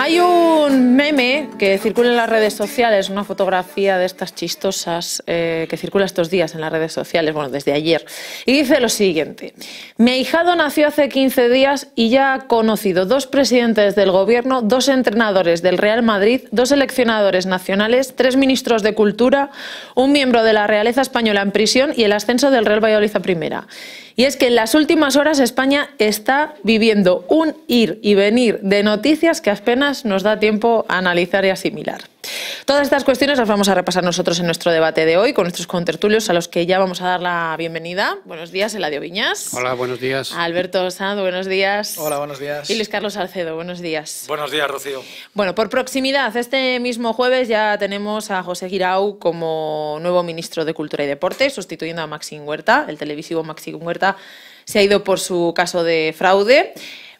Hay un meme que circula en las redes sociales, una fotografía de estas chistosas que circula estos días en las redes sociales, bueno, desde ayer, y dice lo siguiente: mi ahijado nació hace 15 días y ya ha conocido 2 presidentes del gobierno, 2 entrenadores del Real Madrid, 2 seleccionadores nacionales, 3 ministros de Cultura, un miembro de la realeza española en prisión y el ascenso del Real Valladolid a primera. Y es que en las últimas horas España está viviendo un ir y venir de noticias que apenas nos da tiempo a analizar y asimilar. Todas estas cuestiones las vamos a repasar nosotros en nuestro debate de hoy con nuestros contertulios, a los que ya vamos a dar la bienvenida. Buenos días, Eladio Viñas. Hola, buenos días. Alberto Sanz, buenos días. Hola, buenos días. Y Luis Carlos Salcedo, buenos días. Buenos días, Rocío. Bueno, por proximidad, este mismo jueves ya tenemos a José Guirao como nuevo ministro de Cultura y Deporte, sustituyendo a Maxim Huerta. El televisivo Maxim Huerta se ha ido por su caso de fraude.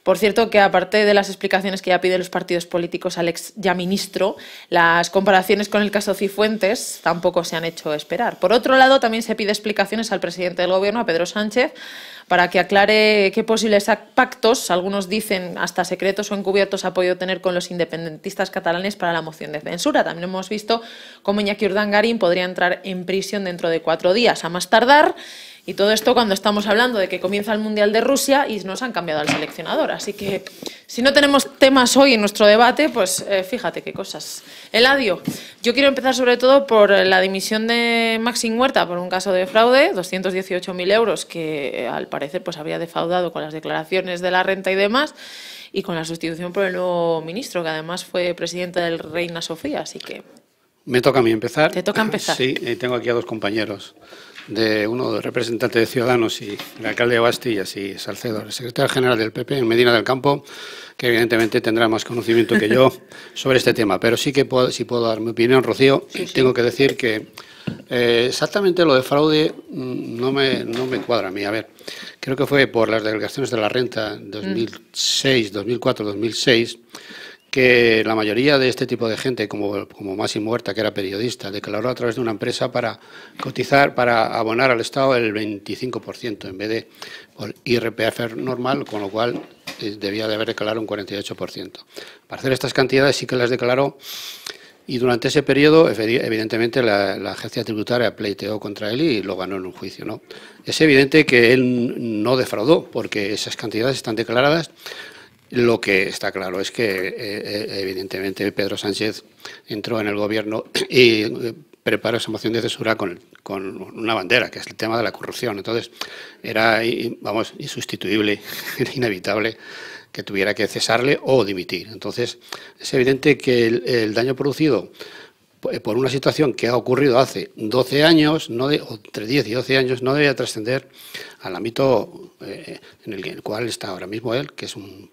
Por cierto, que aparte de las explicaciones que ya piden los partidos políticos al ex ya ministro, las comparaciones con el caso Cifuentes tampoco se han hecho esperar. Por otro lado, también se pide explicaciones al presidente del Gobierno, a Pedro Sánchez, para que aclare qué posibles pactos, algunos dicen hasta secretos o encubiertos, ha podido tener con los independentistas catalanes para la moción de censura. También hemos visto cómo Iñaki Urdangarín podría entrar en prisión dentro de 4 días, a más tardar. Y todo esto cuando estamos hablando de que comienza el Mundial de Rusia y nos han cambiado al seleccionador. Así que si no tenemos temas hoy en nuestro debate, pues fíjate qué cosas. Eladio, yo quiero empezar sobre todo por la dimisión de Maxim Huerta por un caso de fraude, 218.000 euros que al parecer pues habría defraudado con las declaraciones de la renta y demás, y con la sustitución por el nuevo ministro, que además fue presidente del Reina Sofía. Así que... Me toca a mí empezar. Te toca empezar. Sí, tengo aquí a 2 compañeros. Uno de representante de Ciudadanos y el alcalde de Bastillas y Salcedo, el secretario general del PP en Medina del Campo, que evidentemente tendrá más conocimiento que yo sobre este tema. Pero sí que puedo dar mi opinión, Rocío. Sí. Tengo que decir que exactamente lo de fraude no me cuadra a mí. A ver, creo que fue por las declaraciones de la renta 2006, 2004, 2006, que la mayoría de este tipo de gente, como Maxim Huerta, que era periodista, declaró a través de una empresa para cotizar, para abonar al Estado el 25% en vez de por IRPF normal, con lo cual debía de haber declarado un 48%. Para hacer estas cantidades sí que las declaró, y durante ese periodo, evidentemente, la agencia tributaria pleiteó contra él y lo ganó en un juicio, ¿no? Es evidente que él no defraudó, porque esas cantidades están declaradas. Lo que está claro es que, evidentemente, Pedro Sánchez entró en el Gobierno y preparó esa moción de censura con una bandera, que es el tema de la corrupción. Entonces, era, vamos, insustituible, era inevitable que tuviera que cesarle o dimitir. Entonces, es evidente que el daño producido por una situación que ha ocurrido hace 12 años, o entre 10 y 12 años, no debía trascender al ámbito en el cual está ahora mismo él, que es un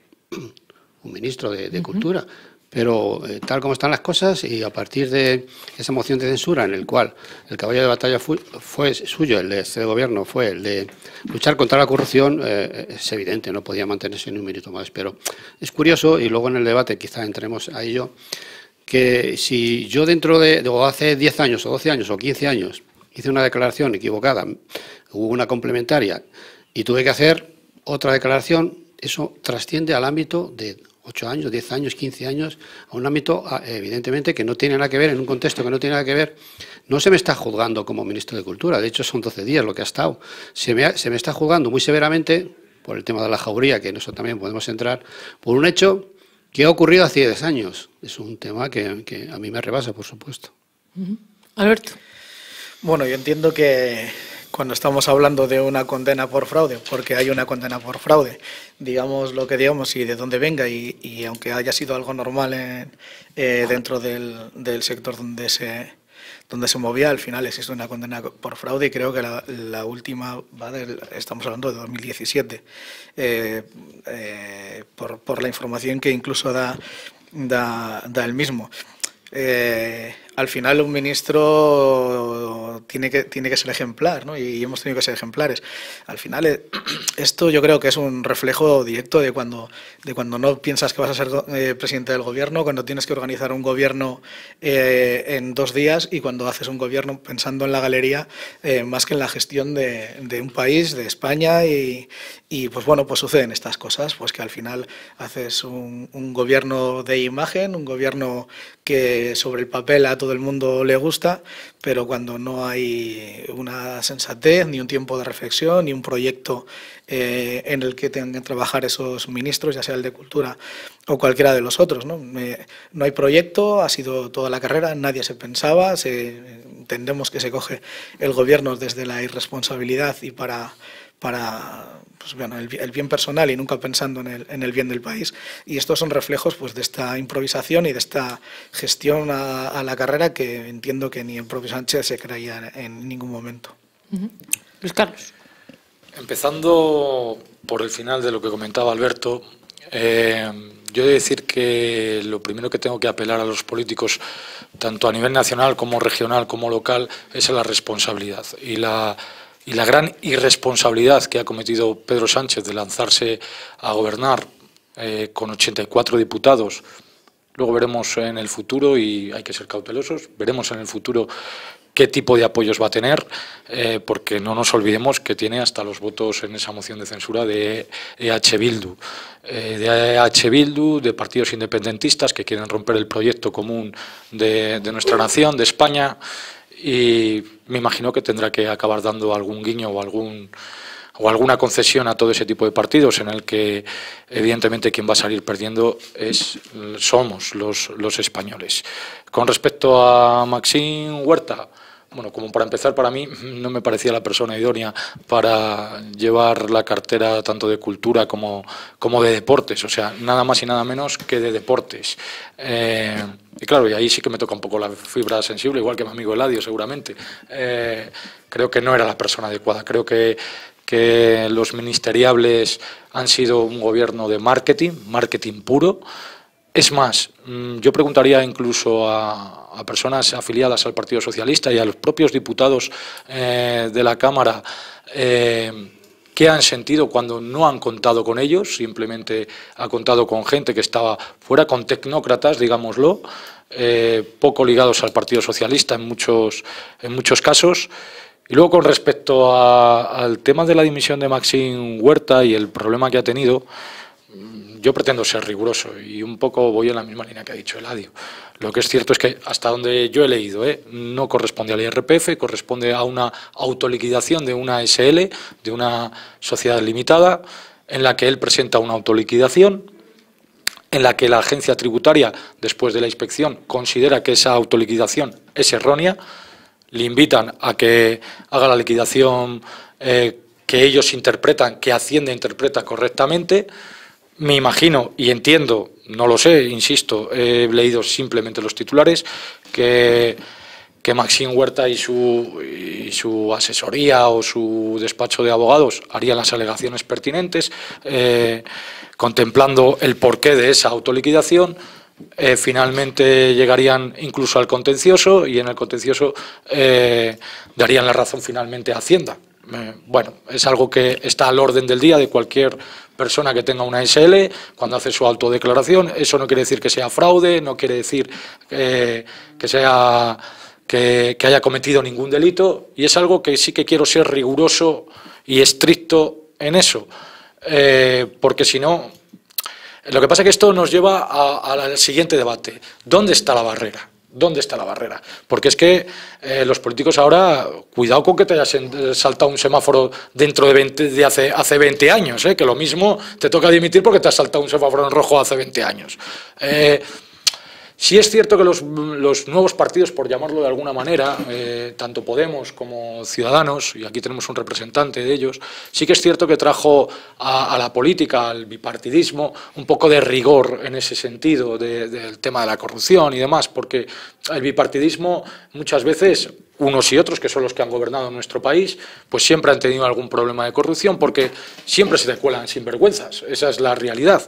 ministro de Cultura, pero tal como están las cosas, y a partir de esa moción de censura en el cual el caballo de batalla fue suyo, el de este gobierno fue el de luchar contra la corrupción, es evidente, no podía mantenerse ni un minuto más. Pero es curioso, y luego en el debate quizá entremos a ello, que si yo dentro o hace 10 años o 12 años o 15 años hice una declaración equivocada, hubo una complementaria y tuve que hacer otra declaración, eso trasciende al ámbito de 8 años, 10 años, 15 años, a un ámbito evidentemente que no tiene nada que ver, en un contexto que no tiene nada que ver. No se me está juzgando como ministro de Cultura, de hecho son 12 días lo que ha estado. Se me está juzgando muy severamente por el tema de la jauría, que en eso también podemos entrar, por un hecho que ha ocurrido hace 10 años. Es un tema que a mí me rebasa, por supuesto. Alberto. Bueno, yo entiendo que cuando estamos hablando de una condena por fraude, porque hay una condena por fraude, digamos lo que digamos y de dónde venga, y aunque haya sido algo normal dentro del sector donde se movía, al final existe una condena por fraude, y creo que la última estamos hablando de 2017, por la información que incluso da el mismo. al final un ministro tiene que ser ejemplar, ¿no? Y hemos tenido que ser ejemplares. Al final esto yo creo que es un reflejo directo de cuando no piensas que vas a ser presidente del gobierno, cuando tienes que organizar un gobierno en 2 días y cuando haces un gobierno pensando en la galería más que en la gestión de un país, de España y pues bueno, pues suceden estas cosas, pues que al final haces un gobierno de imagen, un gobierno que sobre el papel a todo el mundo le gusta, pero cuando no hay una sensatez, ni un tiempo de reflexión, ni un proyecto en el que tengan que trabajar esos ministros, ya sea el de Cultura o cualquiera de los otros, ¿no? No hay proyecto, ha sido toda la carrera, nadie se pensaba, entendemos que se coge el gobierno desde la irresponsabilidad y para pues, bueno, el bien personal y nunca pensando en el bien del país. Y estos son reflejos pues, de esta improvisación y de esta gestión a la carrera que entiendo que ni el propio Sánchez se creía en ningún momento. Luis Carlos. Empezando por el final de lo que comentaba Alberto, yo he de decir que lo primero que tengo que apelar a los políticos, tanto a nivel nacional como regional como local, es a la responsabilidad. Y la gran irresponsabilidad que ha cometido Pedro Sánchez de lanzarse a gobernar con 84 diputados. Luego veremos en el futuro, y hay que ser cautelosos, veremos en el futuro qué tipo de apoyos va a tener, porque no nos olvidemos que tiene hasta los votos en esa moción de censura de EH Bildu. De partidos independentistas que quieren romper el proyecto común de nuestra nación, de España, y me imagino que tendrá que acabar dando algún guiño o alguna concesión a todo ese tipo de partidos, en el que evidentemente quien va a salir perdiendo somos los españoles. Con respecto a Maxime Huerta, bueno, como para empezar, para mí no me parecía la persona idónea para llevar la cartera tanto de Cultura como de Deportes, o sea, nada más y nada menos que de Deportes. Y claro, y ahí sí que me toca un poco la fibra sensible, igual que mi amigo Eladio seguramente. Creo que no era la persona adecuada, creo que los ministeriables han sido un gobierno de marketing puro. Es más, yo preguntaría incluso a personas afiliadas al Partido Socialista y a los propios diputados de la Cámara qué han sentido cuando no han contado con ellos, simplemente ha contado con gente que estaba fuera, con tecnócratas, digámoslo, poco ligados al Partido Socialista en muchos casos. Y luego, con respecto al tema de la dimisión de Maxime Huerta y el problema que ha tenido, yo pretendo ser riguroso y un poco voy en la misma línea que ha dicho Eladio. Lo que es cierto es que, hasta donde yo he leído, no corresponde al IRPF, corresponde a una autoliquidación de una SL, de una sociedad limitada, en la que él presenta una autoliquidación, en la que la agencia tributaria, después de la inspección, considera que esa autoliquidación es errónea, le invitan a que haga la liquidación que ellos interpretan, que Hacienda interpreta correctamente. Me imagino y entiendo, no lo sé, insisto, he leído simplemente los titulares, que Maxime Huerta y su asesoría o su despacho de abogados harían las alegaciones pertinentes, contemplando el porqué de esa autoliquidación. Finalmente llegarían incluso al contencioso y en el contencioso darían la razón finalmente a Hacienda. Bueno, es algo que está al orden del día de cualquier persona que tenga una SL cuando hace su autodeclaración. Eso no quiere decir que sea fraude, no quiere decir que haya cometido ningún delito, y es algo que sí que quiero ser riguroso y estricto en eso, porque si no, lo que pasa es que esto nos lleva al siguiente debate. ¿Dónde está la barrera? ¿Dónde está la barrera? Porque es que los políticos ahora, cuidado con que te hayas saltado un semáforo dentro de hace 20 años, que lo mismo te toca dimitir porque te has saltado un semáforo en rojo hace 20 años. Sí es cierto que los nuevos partidos, por llamarlo de alguna manera, tanto Podemos como Ciudadanos, y aquí tenemos un representante de ellos, sí que es cierto que trajo a la política, al bipartidismo, un poco de rigor en ese sentido, del tema de la corrupción y demás, porque el bipartidismo muchas veces, unos y otros, que son los que han gobernado nuestro país, pues siempre han tenido algún problema de corrupción, porque siempre se te cuelan sinvergüenzas, esa es la realidad.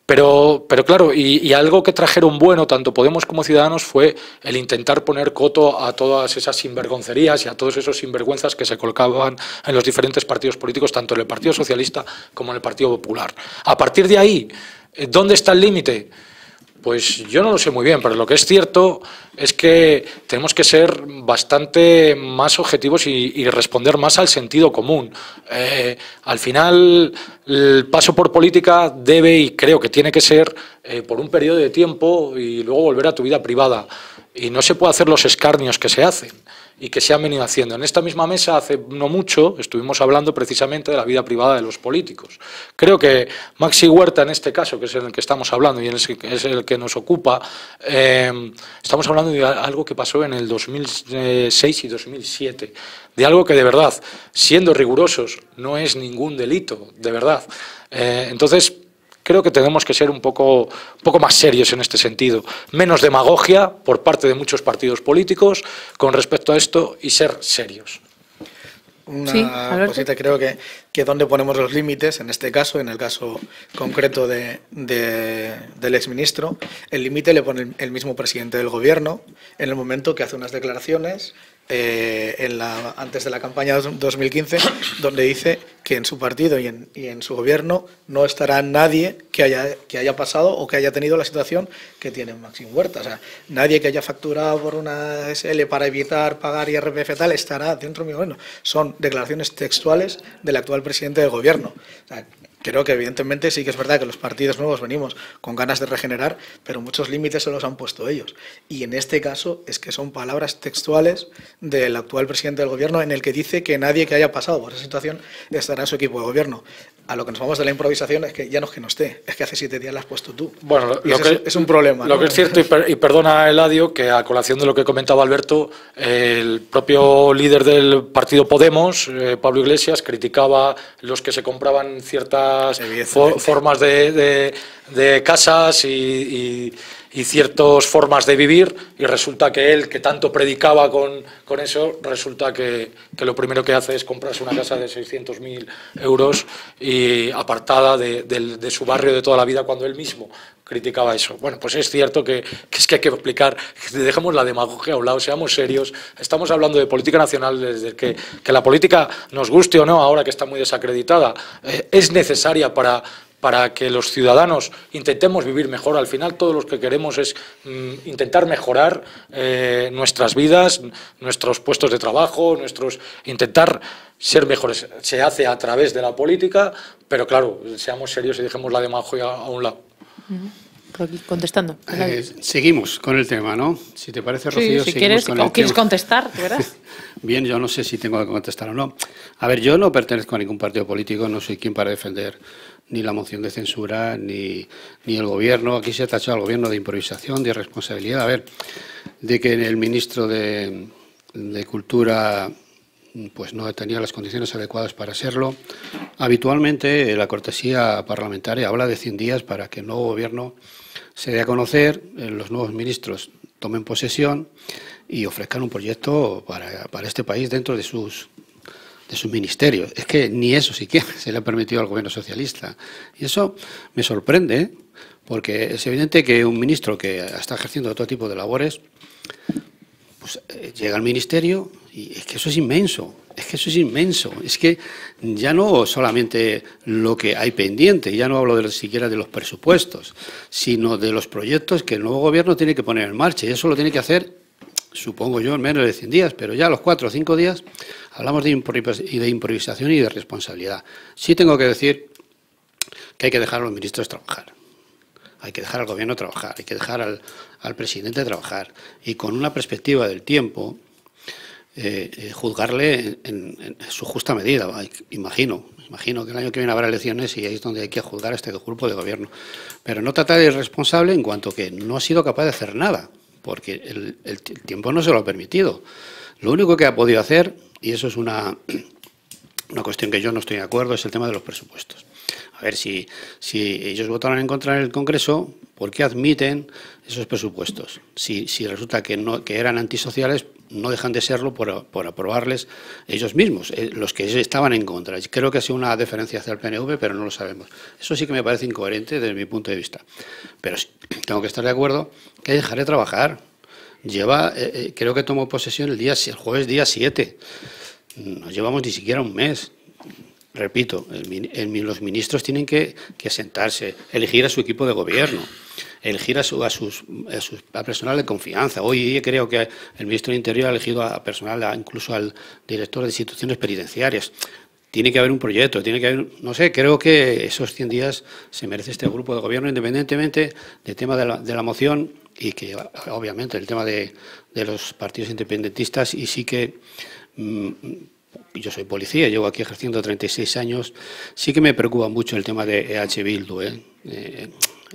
Pero claro, y algo que trajeron bueno tanto Podemos como Ciudadanos fue el intentar poner coto a todas esas sinvergoncerías y a todos esos sinvergüenzas que se colocaban en los diferentes partidos políticos, tanto en el Partido Socialista como en el Partido Popular. A partir de ahí, ¿dónde está el límite? Pues yo no lo sé muy bien, pero lo que es cierto es que tenemos que ser bastante más objetivos y responder más al sentido común. Al final, el paso por política debe y creo que tiene que ser por un periodo de tiempo y luego volver a tu vida privada. Y no se puede hacer los escarnios que se hacen y que se han venido haciendo. En esta misma mesa, hace no mucho, estuvimos hablando precisamente de la vida privada de los políticos. Creo que Maxi Huerta, en este caso, que es el que estamos hablando y es el que nos ocupa, estamos hablando de algo que pasó en el 2006 y 2007, de algo que de verdad, siendo rigurosos, no es ningún delito, de verdad. Entonces, creo que tenemos que ser un poco más serios en este sentido. Menos demagogia por parte de muchos partidos políticos con respecto a esto y ser serios. Una cosita, creo que donde ponemos los límites, en este caso, en el caso concreto del exministro, el límite le pone el mismo presidente del Gobierno en el momento que hace unas declaraciones antes de la campaña 2015, donde dice que en su partido y en su gobierno no estará nadie que haya pasado o que haya tenido la situación que tiene Maxi Huerta. O sea, nadie que haya facturado por una SL para evitar pagar IRPF tal estará dentro de mi gobierno. Son declaraciones textuales del actual presidente del gobierno. O sea, creo que evidentemente sí que es verdad que los partidos nuevos venimos con ganas de regenerar, pero muchos límites se los han puesto ellos. Y en este caso es que son palabras textuales del actual presidente del gobierno en el que dice que nadie que haya pasado por esa situación estará en su equipo de gobierno. A lo que nos vamos de la improvisación es que ya no es que no esté, es que hace 7 días la has puesto tú. Bueno, es un problema. Lo ¿no? que es cierto, y perdona Eladio, que a colación de lo que comentaba Alberto, el propio líder del partido Podemos, Pablo Iglesias, criticaba los que se compraban ciertas formas de casas y ciertas formas de vivir, y resulta que él, que tanto predicaba con eso, resulta que lo primero que hace es comprarse una casa de 600.000 euros y apartada de su barrio de toda la vida, cuando él mismo criticaba eso. Bueno, pues es cierto que es que hay que explicar, que dejemos la demagogia a un lado, seamos serios. Estamos hablando de política nacional, desde que la política, nos guste o no, ahora que está muy desacreditada, es necesaria para que los ciudadanos intentemos vivir mejor. Al final, todos los que queremos es intentar mejorar nuestras vidas, nuestros puestos de trabajo, intentar ser mejores. Se hace a través de la política, pero claro, seamos serios y dejemos la demagogia a un lado. Contestando. Seguimos con el tema, ¿no? Si te parece, Rocío, si quieres, o quieres contestar, ¿verdad? Bien, yo no sé si tengo que contestar o no. A ver, yo no pertenezco a ningún partido político, no soy quien para defender ni la moción de censura, ni el Gobierno. Aquí se ha tachado al Gobierno de improvisación, de irresponsabilidad. A ver, de que el ministro de Cultura pues no tenía las condiciones adecuadas para serlo. Habitualmente la cortesía parlamentaria habla de 100 días para que el nuevo Gobierno se dé a conocer, los nuevos ministros tomen posesión y ofrezcan un proyecto para este país dentro de sus ministerios. Es que ni eso siquiera se le ha permitido al Gobierno socialista. Y eso me sorprende, porque es evidente que un ministro que está ejerciendo otro tipo de labores, pues llega al ministerio y es que eso es inmenso. Es que ya no solamente lo que hay pendiente, ya no hablo siquiera de los presupuestos, sino de los proyectos que el nuevo Gobierno tiene que poner en marcha. Y eso lo tiene que hacer, supongo yo, en menos de 100 días, pero ya a los 4 o 5 días hablamos de improvisación y de responsabilidad. Sí tengo que decir que hay que dejar a los ministros trabajar. Hay que dejar al Gobierno trabajar, hay que dejar al presidente trabajar y con una perspectiva del tiempo juzgarle en su justa medida. Imagino que el año que viene habrá elecciones y ahí es donde hay que juzgar a este grupo de Gobierno. Pero no tratar de irresponsable en cuanto que no ha sido capaz de hacer nada, porque el tiempo no se lo ha permitido. Lo único que ha podido hacer, y eso es una cuestión que yo no estoy de acuerdo, es el tema de los presupuestos. A ver, si ellos votaron en contra en el Congreso, ¿por qué admiten esos presupuestos? Si resulta que eran antisociales, no dejan de serlo por aprobarles ellos mismos, los que estaban en contra. Creo que ha sido una deferencia hacia el PNV, pero no lo sabemos. Eso sí que me parece incoherente desde mi punto de vista. Pero sí, tengo que estar de acuerdo que dejaré trabajar. Creo que tomó posesión el jueves día 7. No llevamos ni siquiera un mes. Repito, los ministros tienen que sentarse, elegir a su equipo de gobierno, elegir a personal de confianza. Hoy creo que el ministro del Interior ha elegido a personal, incluso al director de instituciones penitenciarias. Tiene que haber un proyecto, tiene que haber, no sé, creo que esos 100 días se merece este grupo de gobierno, independientemente del tema de la moción y que, obviamente, el tema de los partidos independentistas. Y sí que yo soy policía, llevo aquí ejerciendo 36 años, sí que me preocupa mucho el tema de EH Bildu.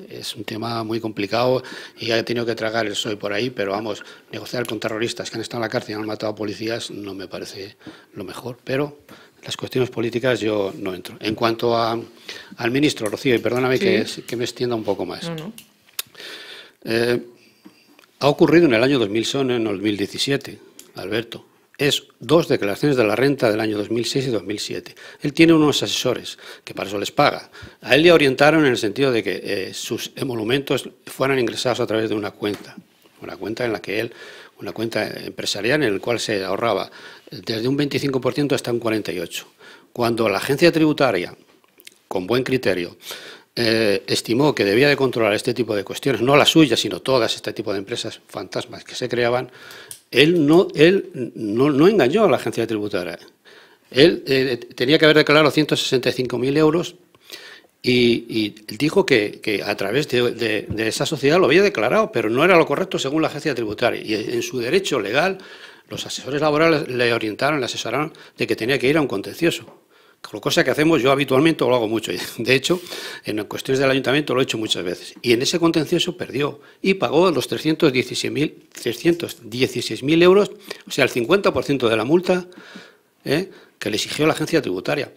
Es un tema muy complicado y ha tenido que tragar el PSOE por ahí, pero vamos, negociar con terroristas que han estado en la cárcel y han matado a policías no me parece lo mejor, pero las cuestiones políticas yo no entro. En cuanto al ministro, Rocío, y perdóname que me extienda un poco más. No. Ha ocurrido en el año 2000, en el 2017, Alberto. Es 2 declaraciones de la renta del año 2006 y 2007. Él tiene unos asesores que para eso les paga. A él le orientaron en el sentido de que sus emolumentos fueran ingresados a través de una cuenta en la que él, una cuenta empresarial en la cual se ahorraba desde un 25% hasta un 48%. Cuando la agencia tributaria, con buen criterio, estimó que debía de controlar este tipo de cuestiones, no la suya, sino todas este tipo de empresas fantasmas que se creaban, él no engañó a la agencia tributaria. Él tenía que haber declarado 165.000 euros y dijo que a través de esa sociedad lo había declarado, pero no era lo correcto según la agencia tributaria. Y en su derecho legal, los asesores laborales le orientaron, le asesoraron de que tenía que ir a un contencioso. Cosa que hacemos yo habitualmente, o lo hago mucho. De hecho, en cuestiones del ayuntamiento lo he hecho muchas veces. Y en ese contencioso perdió y pagó los 316.000 euros, o sea, el 50% de la multa que le exigió la agencia tributaria.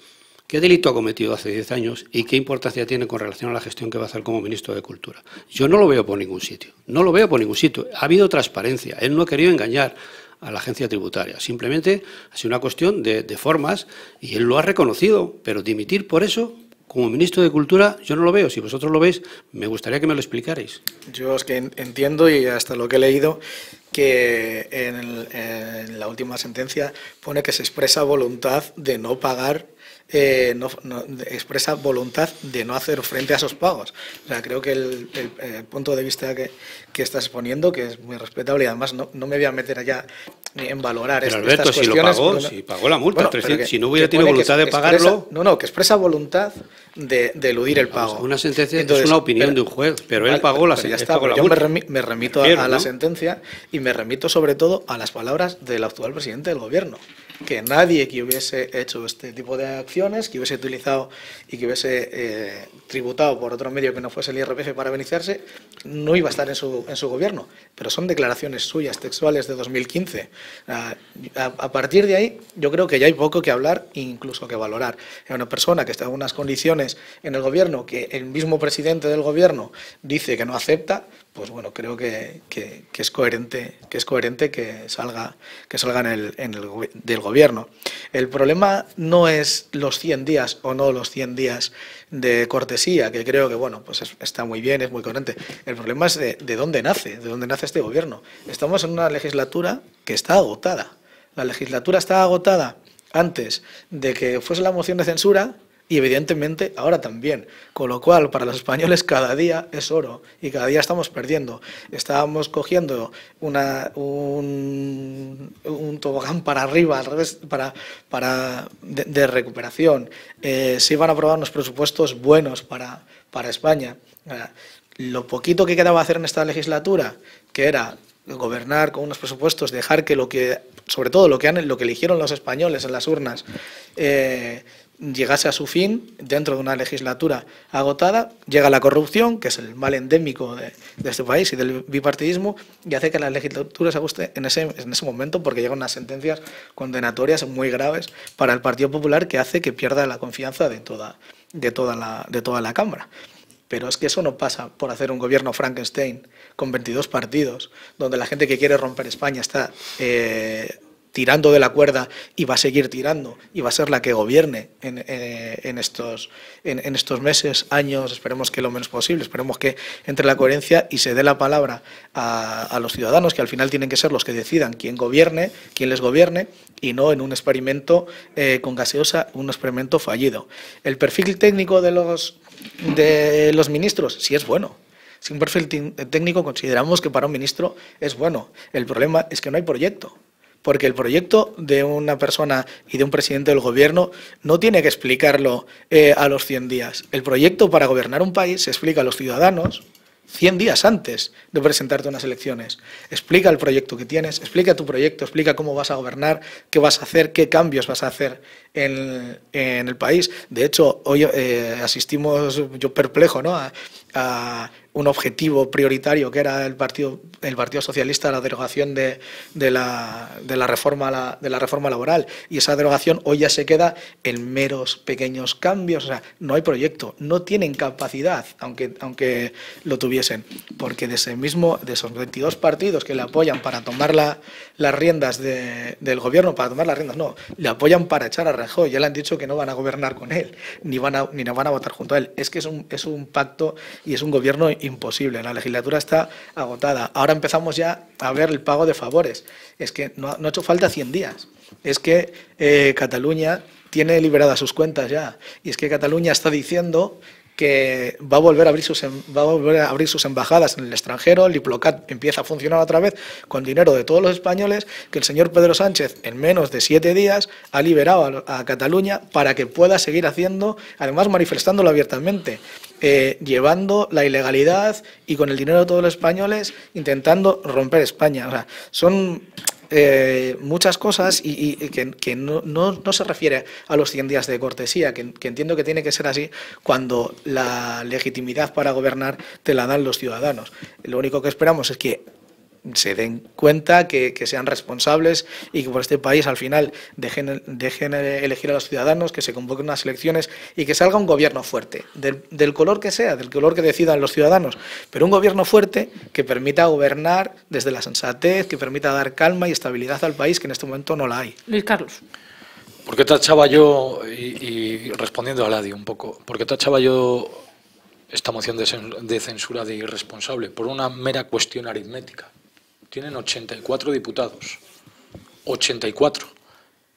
¿Qué delito ha cometido hace 10 años y qué importancia tiene con relación a la gestión que va a hacer como ministro de Cultura? Yo no lo veo por ningún sitio. No lo veo por ningún sitio. Ha habido transparencia. Él no ha querido engañar a la agencia tributaria. Simplemente ha sido una cuestión de formas y él lo ha reconocido, pero dimitir por eso, como ministro de Cultura, yo no lo veo. Si vosotros lo veis, me gustaría que me lo explicarais. Yo es que entiendo, y hasta lo que he leído, que en la última sentencia pone que se expresa voluntad de no pagar, expresa voluntad de no hacer frente a esos pagos. O sea, creo que el punto de vista que estás exponiendo, que es muy respetable, y además no me voy a meter allá en valorar pero estas Alberto, cuestiones. Si lo pagó, si pagó la multa, bueno, si no hubiera tenido voluntad de pagarlo... No, que expresa voluntad de eludir el pago. Una sentencia. Entonces, es una opinión de un juez, pero él pagó la sentencia. Yo me remito a la sentencia y me remito sobre todo a las palabras del actual presidente del Gobierno, que nadie que hubiese hecho este tipo de acciones, que hubiese utilizado y que hubiese tributado por otro medio que no fuese el IRPF para beneficiarse, no iba a estar en su Gobierno. Pero son declaraciones suyas, textuales, de 2015. A partir de ahí, yo creo que ya hay poco que hablar, incluso que valorar. Es una persona que está en unas condiciones en el Gobierno que el mismo presidente del Gobierno dice que no acepta. Pues bueno, creo que es coherente que salga del Gobierno. El problema no es los 100 días o no los 100 días de cortesía, que creo que bueno, pues está muy bien, es muy coherente. El problema es de dónde nace este Gobierno. Estamos en una legislatura que está agotada. La legislatura estaba agotada antes de que fuese la moción de censura, y evidentemente ahora también, con lo cual para los españoles cada día es oro y cada día estamos perdiendo. Estábamos cogiendo un tobogán para arriba, al revés, de recuperación. Se iban a aprobar unos presupuestos buenos para España. Lo poquito que quedaba hacer en esta legislatura, que era gobernar con unos presupuestos, dejar que sobre todo lo que eligieron los españoles en las urnas, llegase a su fin dentro de una legislatura agotada, llega la corrupción, que es el mal endémico de este país, y del bipartidismo, y hace que la legislatura se ajuste en ese momento, porque llegan unas sentencias condenatorias muy graves para el Partido Popular, que hace que pierda la confianza de toda la Cámara. Pero es que eso no pasa por hacer un gobierno Frankenstein con 22 partidos, donde la gente que quiere romper España está tirando de la cuerda y va a seguir tirando y va a ser la que gobierne en estos meses, años, esperemos que lo menos posible, esperemos que entre la coherencia y se dé la palabra a los ciudadanos, que al final tienen que ser los que decidan quién gobierne, quién les gobierne, y no en un experimento con gaseosa, un experimento fallido. El perfil técnico de los ministros sí es bueno. Si un perfil técnico consideramos que para un ministro es bueno. El problema es que no hay proyecto. Porque el proyecto de una persona y de un presidente del gobierno no tiene que explicarlo a los 100 días. El proyecto para gobernar un país se explica a los ciudadanos 100 días antes de presentarte unas elecciones. Explica el proyecto que tienes, explica tu proyecto, explica cómo vas a gobernar, qué vas a hacer, qué cambios vas a hacer en el país. De hecho, hoy asistimos, yo perplejo, ¿no?, a un objetivo prioritario que era el Partido Socialista, la derogación de la reforma laboral, y esa derogación hoy ya se queda en meros pequeños cambios. O sea, no hay proyecto, no tienen capacidad, aunque lo tuviesen, porque de esos 22 partidos que le apoyan para tomar las riendas del gobierno, no, le apoyan para echar a Rajoy. Ya le han dicho que no van a gobernar con él, ni van a votar junto a él. Es que es un pacto y es un gobierno imposible. La legislatura está agotada. Ahora empezamos ya a ver el pago de favores. Es que no ha hecho falta 100 días. Es que Cataluña tiene liberadas sus cuentas ya. Y es que Cataluña está diciendo que va a volver a abrir sus embajadas en el extranjero. El Diplocat empieza a funcionar otra vez con dinero de todos los españoles, que el señor Pedro Sánchez en menos de 7 días ha liberado a Cataluña para que pueda seguir haciendo, además manifestándolo abiertamente, llevando la ilegalidad y con el dinero de todos los españoles intentando romper España. O sea, son muchas cosas y que no se refiere a los 100 días de cortesía, que entiendo que tiene que ser así cuando la legitimidad para gobernar te la dan los ciudadanos. Lo único que esperamos es que se den cuenta, que sean responsables y que por este país al final dejen elegir a los ciudadanos, que se convoquen unas elecciones y que salga un gobierno fuerte, del color que sea, del color que decidan los ciudadanos, pero un gobierno fuerte que permita gobernar desde la sensatez, que permita dar calma y estabilidad al país, que en este momento no la hay. Luis Carlos. ¿Por qué tachaba yo, y respondiendo a Ladio un poco, por qué tachaba yo esta moción de censura de irresponsable? Por una mera cuestión aritmética. Tienen 84 diputados, 84.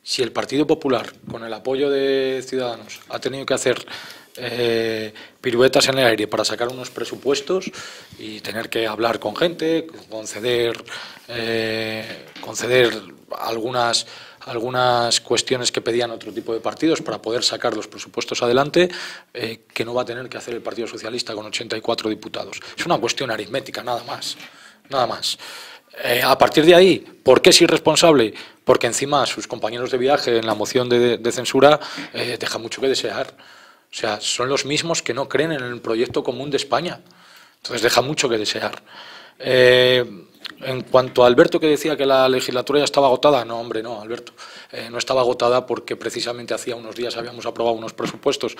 Si el Partido Popular, con el apoyo de Ciudadanos, ha tenido que hacer piruetas en el aire para sacar unos presupuestos y tener que hablar con gente, conceder algunas cuestiones que pedían otro tipo de partidos para poder sacar los presupuestos adelante, que no va a tener que hacer el Partido Socialista con 84 diputados. Es una cuestión aritmética, nada más. Nada más. A partir de ahí, ¿por qué es irresponsable? Porque encima sus compañeros de viaje en la moción de censura dejan mucho que desear. O sea, son los mismos que no creen en el proyecto común de España. Entonces deja mucho que desear. En cuanto a Alberto, que decía que la legislatura ya estaba agotada, no, hombre, no, Alberto. No estaba agotada porque precisamente hacía unos días habíamos aprobado unos presupuestos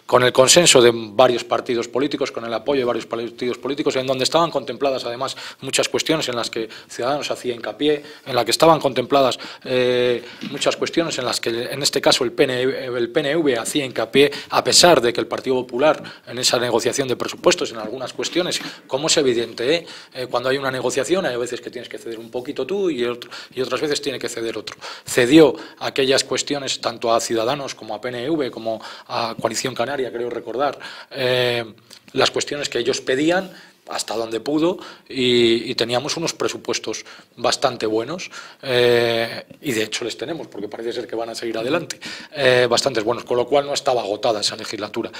con el consenso de varios partidos políticos, con el apoyo de varios partidos políticos, en donde estaban contempladas además muchas cuestiones en las que Ciudadanos hacía hincapié, en las que estaban contempladas muchas cuestiones en las que en este caso el PNV hacía hincapié, a pesar de que el Partido Popular en esa negociación de presupuestos en algunas cuestiones, como es evidente, cuando hay una negociación hay veces que tienes que ceder un poquito tú y otras veces tiene que ceder otro. Cedió aquellas cuestiones tanto a Ciudadanos como a PNV como a Coalición Canaria, creo recordar, las cuestiones que ellos pedían hasta donde pudo y teníamos unos presupuestos bastante buenos y de hecho les tenemos porque parece ser que van a seguir adelante, bastantes buenos, con lo cual no estaba agotada esa legislatura.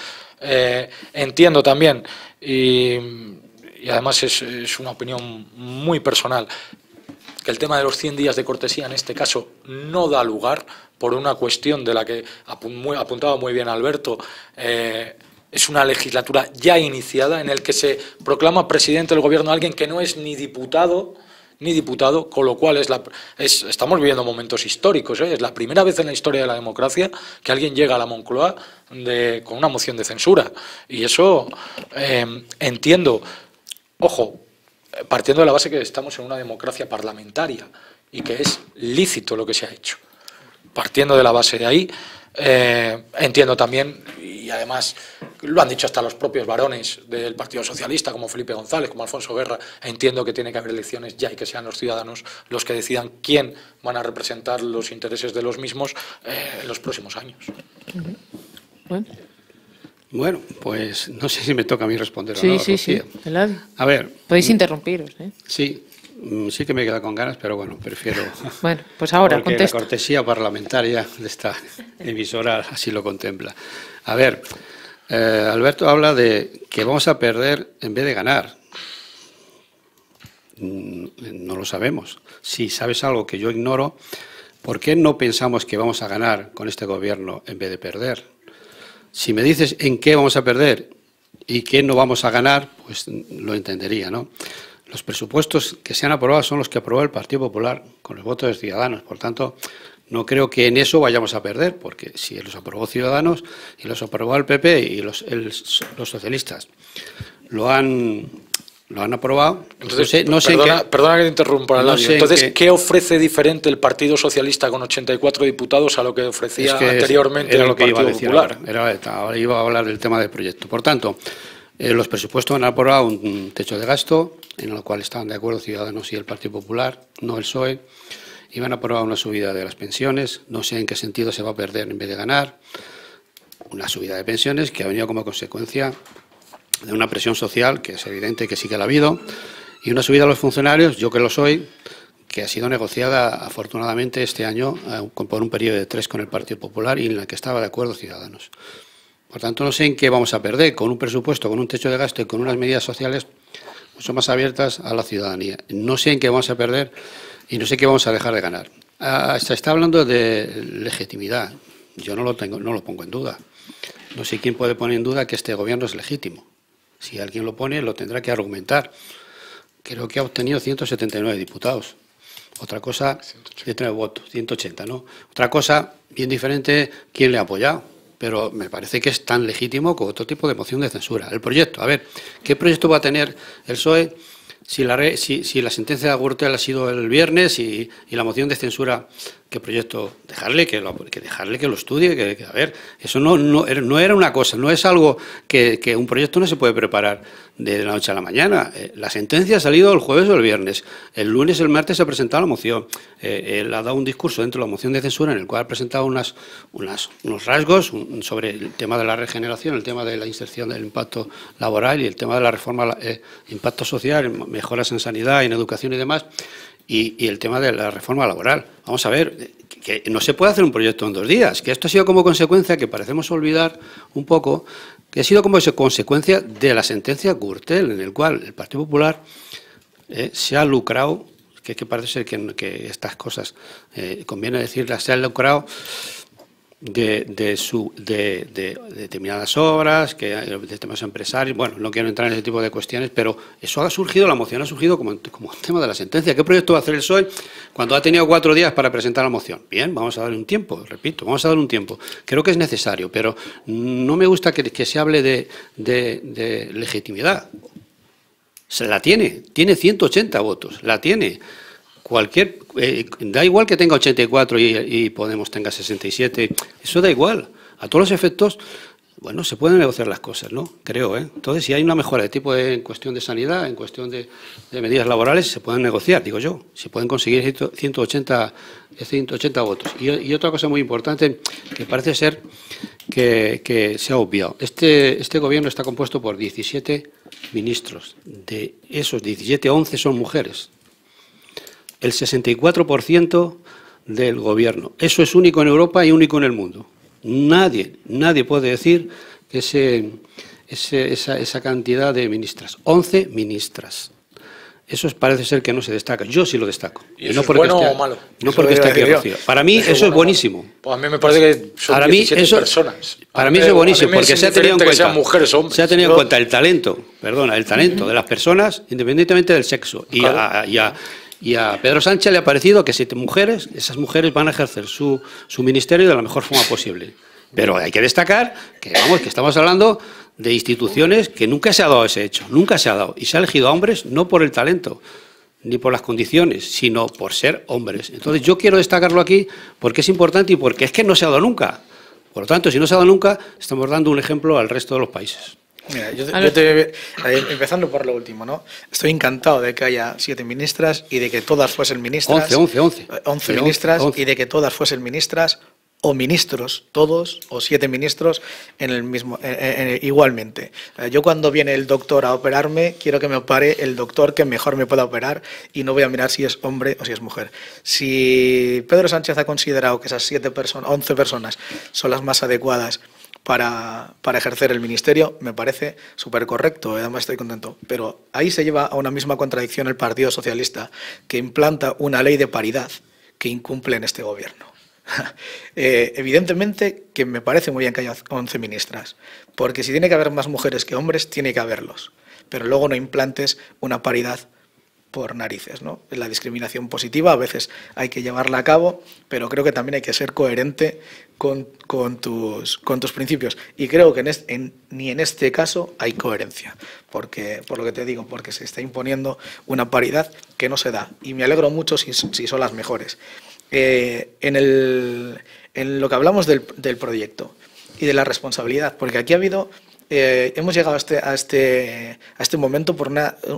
Entiendo también y además es una opinión muy personal que el tema de los 100 días de cortesía en este caso no da lugar por una cuestión de la que apuntaba muy bien Alberto. Es una legislatura ya iniciada en el que se proclama presidente del gobierno alguien que no es ni diputado ni diputado, con lo cual estamos viviendo momentos históricos, ¿eh? Es la primera vez en la historia de la democracia que alguien llega a la Moncloa con una moción de censura. Y eso entiendo, ojo, partiendo de la base que estamos en una democracia parlamentaria y que es lícito lo que se ha hecho. Partiendo de la base de ahí, entiendo también, y además lo han dicho hasta los propios varones del Partido Socialista, como Felipe González, como Alfonso Guerra, entiendo que tiene que haber elecciones ya y que sean los ciudadanos los que decidan quién van a representar los intereses de los mismos en los próximos años. Bueno, pues no sé si me toca a mí responder sí, o no. Sí, sí, Eladio. A ver. Podéis interrumpiros, ¿eh? Sí, sí que me he quedado con ganas, pero bueno, prefiero... Bueno, pues ahora porque contesta. La cortesía parlamentaria de esta emisora así lo contempla. A ver, Alberto habla de que vamos a perder en vez de ganar. No lo sabemos. Si sabes algo que yo ignoro, ¿por qué no pensamos que vamos a ganar con este gobierno en vez de perder? Si me dices en qué vamos a perder y qué no vamos a ganar, pues lo entendería, ¿no? Los presupuestos que se han aprobado son los que aprobó el Partido Popular con los votos de Ciudadanos. Por tanto, no creo que en eso vayamos a perder, porque si los aprobó Ciudadanos y los aprobó el PP y los socialistas lo han aprobado. Entonces, no sé perdona que te interrumpa, no sé entonces, ¿qué ofrece diferente el Partido Socialista con 84 diputados a lo que ofrecía anteriormente el Partido Popular? Ahora iba a hablar del tema del proyecto. Por tanto, los presupuestos han aprobado un techo de gasto en el cual estaban de acuerdo Ciudadanos y el Partido Popular, no el PSOE. Iban a aprobar una subida de las pensiones, no sé en qué sentido se va a perder en vez de ganar. Una subida de pensiones que ha venido como consecuencia de una presión social, que es evidente que sí que la ha habido, y una subida a los funcionarios, yo que lo soy, que ha sido negociada afortunadamente este año por un periodo de 3 con el Partido Popular y en la que estaba de acuerdo Ciudadanos. Por tanto, no sé en qué vamos a perder con un presupuesto, con un techo de gasto y con unas medidas sociales mucho más abiertas a la ciudadanía. No sé en qué vamos a perder y no sé qué vamos a dejar de ganar. Se está hablando de legitimidad. Yo no lo pongo en duda. No sé quién puede poner en duda que este gobierno es legítimo. Si alguien lo pone, lo tendrá que argumentar. Creo que ha obtenido 179 diputados. Otra cosa, 189 votos, 180, ¿no? Otra cosa, bien diferente, quién le ha apoyado. Pero me parece que es tan legítimo como otro tipo de moción de censura. El proyecto, a ver, ¿qué proyecto va a tener el PSOE si la sentencia de Gürtel ha sido el viernes y la moción de censura? ¿Qué proyecto? Dejarle que lo estudie, a ver, eso no era una cosa, no es algo que un proyecto no se puede preparar de la noche a la mañana. La sentencia ha salido el jueves o el viernes, el lunes, el martes se ha presentado la moción, él ha dado un discurso dentro de la moción de censura en el cual ha presentado unos rasgos sobre el tema de la regeneración, el tema de la inserción del impacto laboral y el tema de la reforma, impacto social, mejoras en sanidad, en educación y demás. Y el tema de la reforma laboral. Vamos a ver, que no se puede hacer un proyecto en 2 días, que esto ha sido como consecuencia, que parecemos olvidar un poco, que ha sido como consecuencia de la sentencia Gürtel, en el cual el Partido Popular se ha lucrado, que parece ser que estas cosas conviene decirlas, se ha lucrado de determinadas obras, de temas empresarios. Bueno, no quiero entrar en ese tipo de cuestiones, pero eso ha surgido, la moción ha surgido como tema de la sentencia. ¿Qué proyecto va a hacer el PSOE cuando ha tenido 4 días para presentar la moción? Bien, vamos a darle un tiempo, repito, vamos a darle un tiempo. Creo que es necesario, pero no me gusta que se hable de legitimidad. Se la tiene 180 votos, la tiene. Da igual que tenga 84 y Podemos tenga 67, eso da igual. A todos los efectos, bueno, se pueden negociar las cosas, ¿no? Creo, ¿eh? Entonces, si hay una mejora de tipo en cuestión de sanidad, en cuestión de medidas laborales, se pueden negociar, digo yo. Si pueden conseguir 180 votos. Y otra cosa muy importante, que parece ser que se ha obviado. Este gobierno está compuesto por 17 ministros. De esos 17, 11 son mujeres. El 64% del gobierno. Eso es único en Europa y único en el mundo. Nadie puede decir que esa cantidad de ministras. 11 ministras. Eso parece ser que no se destaca. Yo sí lo destaco. ¿Y eso es bueno o malo? No porque esté aquí Rocío. Para mí eso es buenísimo. Pues a mí me parece que son 17 personas. Para mí eso es buenísimo, porque se ha tenido en cuenta, sean mujeres o hombres, se ha tenido en cuenta el talento de las personas, independientemente del sexo. Y a Pedro Sánchez le ha parecido que 7 mujeres, esas mujeres van a ejercer su ministerio de la mejor forma posible. Pero hay que destacar que, vamos, que estamos hablando de instituciones que nunca se ha dado ese hecho, nunca se ha dado. Y se ha elegido a hombres no por el talento, ni por las condiciones, sino por ser hombres. Entonces yo quiero destacarlo aquí porque es importante y porque es que no se ha dado nunca. Por lo tanto, si no se ha dado nunca, estamos dando un ejemplo al resto de los países. Mira, empezando por lo último, ¿no? Estoy encantado de que haya 7 ministras y de que todas fuesen ministras. 11 ministras y de que todas fuesen ministras o ministros, todos, o 7 ministros en el mismo, igualmente. Yo cuando viene el doctor a operarme, quiero que me opere el doctor que mejor me pueda operar y no voy a mirar si es hombre o si es mujer. Si Pedro Sánchez ha considerado que esas 11 personas son las más adecuadas para ejercer el ministerio, me parece súper correcto, además estoy contento. Pero ahí se lleva a una misma contradicción el Partido Socialista, que implanta una ley de paridad que incumple en este gobierno. Evidentemente que me parece muy bien que haya 11 ministras, porque si tiene que haber más mujeres que hombres, tiene que haberlos. Pero luego no implantes una paridad por narices, ¿no? La discriminación positiva a veces hay que llevarla a cabo, pero creo que también hay que ser coherente con tus principios. Y creo que ni en este caso hay coherencia, porque, por lo que te digo, porque se está imponiendo una paridad que no se da. Y me alegro mucho si son las mejores. En lo que hablamos del proyecto y de la responsabilidad, porque aquí hemos llegado a este momento por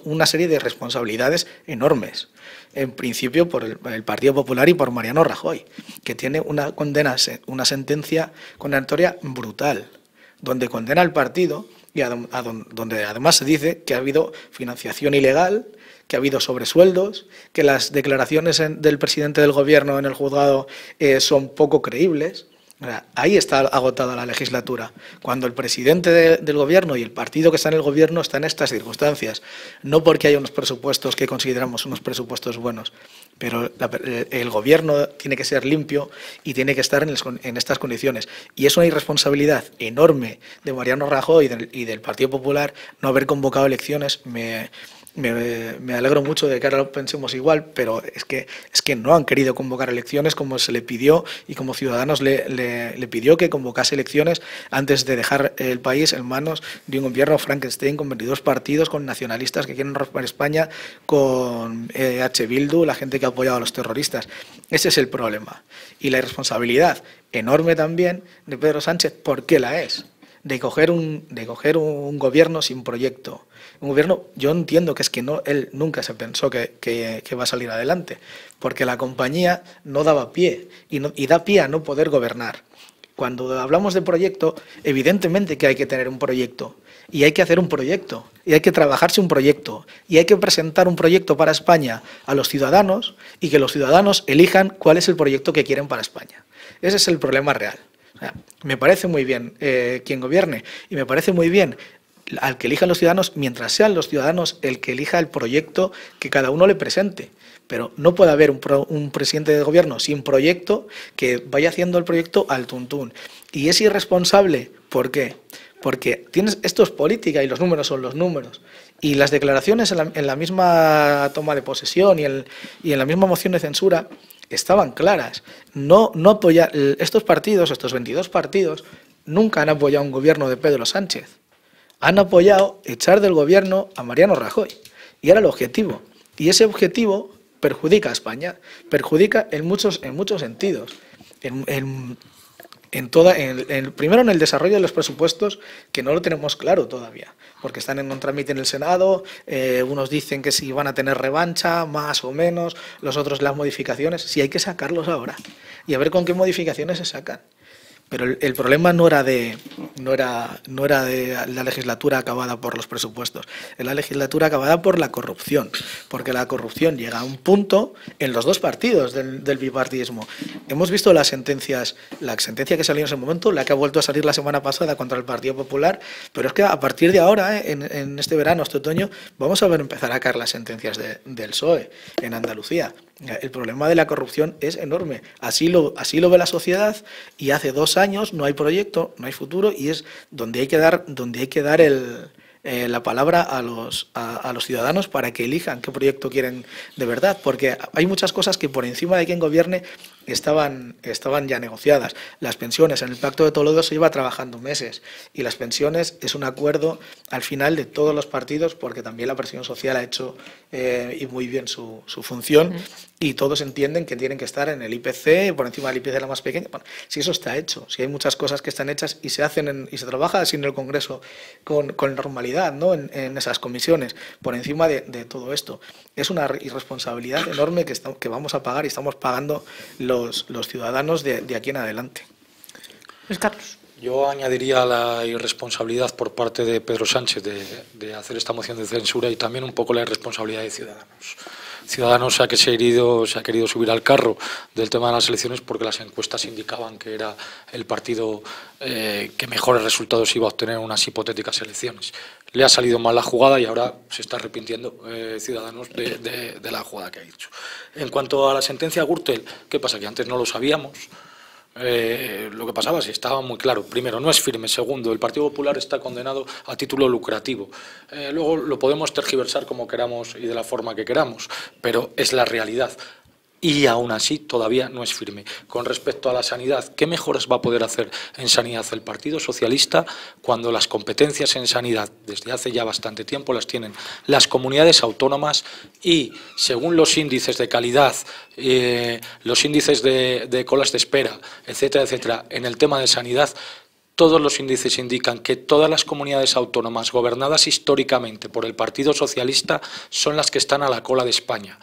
una serie de responsabilidades enormes. En principio por el Partido Popular y por Mariano Rajoy, que tiene una sentencia condenatoria brutal, donde condena al partido y donde además se dice que ha habido financiación ilegal, que ha habido sobresueldos, que las declaraciones del presidente del gobierno en el juzgado son poco creíbles. Ahí está agotada la legislatura, cuando el presidente del gobierno y el partido que está en el gobierno está en estas circunstancias, no porque haya unos presupuestos que consideramos unos presupuestos buenos, pero el gobierno tiene que ser limpio y tiene que estar en estas condiciones. Y es una irresponsabilidad enorme de Mariano Rajoy y del Partido Popular no haber convocado elecciones. Me alegro mucho de que ahora lo pensemos igual, pero es que no han querido convocar elecciones como se le pidió y como Ciudadanos le pidió que convocase elecciones antes de dejar el país en manos de un gobierno Frankenstein con 22 partidos, con nacionalistas que quieren romper España, con Bildu, la gente que ha apoyado a los terroristas. Ese es el problema. Y la irresponsabilidad enorme también de Pedro Sánchez, ¿por qué la es? De coger un gobierno sin proyecto. Un gobierno, yo entiendo que es que él nunca se pensó que va a salir adelante, porque la compañía no daba pie y da pie a no poder gobernar. Cuando hablamos de proyecto, evidentemente que hay que tener un proyecto, y hay que hacer un proyecto, y hay que trabajarse un proyecto, y hay que presentar un proyecto para España a los ciudadanos, y que los ciudadanos elijan cuál es el proyecto que quieren para España. Ese es el problema real. O sea, me parece muy bien quien gobierne, y me parece muy bien al que elijan los ciudadanos, mientras sean los ciudadanos el que elija el proyecto que cada uno le presente. Pero no puede haber un presidente de gobierno sin proyecto que vaya haciendo el proyecto al tuntún. Y es irresponsable. ¿Por qué? Porque esto es política y los números son los números. Y las declaraciones en la misma toma de posesión y en la misma moción de censura estaban claras. Estos 22 partidos, nunca han apoyado un gobierno de Pedro Sánchez. Han apoyado echar del gobierno a Mariano Rajoy. Y era el objetivo. Y ese objetivo perjudica a España. Perjudica en muchos sentidos. Primero en el desarrollo de los presupuestos, que no lo tenemos claro todavía, porque están en un trámite en el Senado. Unos dicen que si van a tener revancha, más o menos, los otros las modificaciones. Si hay que sacarlos ahora y a ver con qué modificaciones se sacan. Pero el problema no era de la legislatura acabada por los presupuestos, es la legislatura acabada por la corrupción, porque la corrupción llega a un punto en los dos partidos del bipartidismo. Hemos visto la sentencia que salió en ese momento, la que ha vuelto a salir la semana pasada contra el Partido Popular, pero es que a partir de ahora, en este verano, este otoño, vamos a ver empezar a caer las sentencias del PSOE en Andalucía. El problema de la corrupción es enorme. Así lo ve la sociedad, y hace 2 años no hay proyecto, no hay futuro, y es donde hay que dar el la palabra a los ciudadanos para que elijan qué proyecto quieren de verdad, porque hay muchas cosas que por encima de quien gobierne estaban ya negociadas. Las pensiones, en el Pacto de Toledo se iba trabajando meses, y las pensiones es un acuerdo al final de todos los partidos, porque también la presión social ha hecho y muy bien su función, y todos entienden que tienen que estar en el IPC, por encima del IPC la más pequeña. Bueno, si eso está hecho, si hay muchas cosas que están hechas y se hacen y se trabaja así en el Congreso con normalidad, ¿no? en esas comisiones, por encima de todo esto. Es una irresponsabilidad enorme que vamos a pagar y estamos pagando los ciudadanos de aquí en adelante. Luis Carlos. Yo añadiría la irresponsabilidad por parte de Pedro Sánchez de hacer esta moción de censura, y también un poco la irresponsabilidad de Ciudadanos. Ciudadanos se ha querido subir al carro del tema de las elecciones porque las encuestas indicaban que era el partido que mejores resultados iba a obtener en unas hipotéticas elecciones. Le ha salido mal la jugada y ahora se está arrepintiendo Ciudadanos de la jugada que ha hecho. En cuanto a la sentencia Gürtel, ¿qué pasa? Que antes no lo sabíamos. Lo que pasaba, sí, estaba muy claro. Primero, no es firme. Segundo, el Partido Popular está condenado a título lucrativo. Luego lo podemos tergiversar como queramos y de la forma que queramos, pero es la realidad. Y aún así todavía no es firme. Con respecto a la sanidad, ¿qué mejoras va a poder hacer en sanidad el Partido Socialista cuando las competencias en sanidad desde hace ya bastante tiempo las tienen las comunidades autónomas y según los índices de calidad, los índices de colas de espera, etcétera, etcétera, en el tema de sanidad? Todos los índices indican que todas las comunidades autónomas gobernadas históricamente por el Partido Socialista son las que están a la cola de España.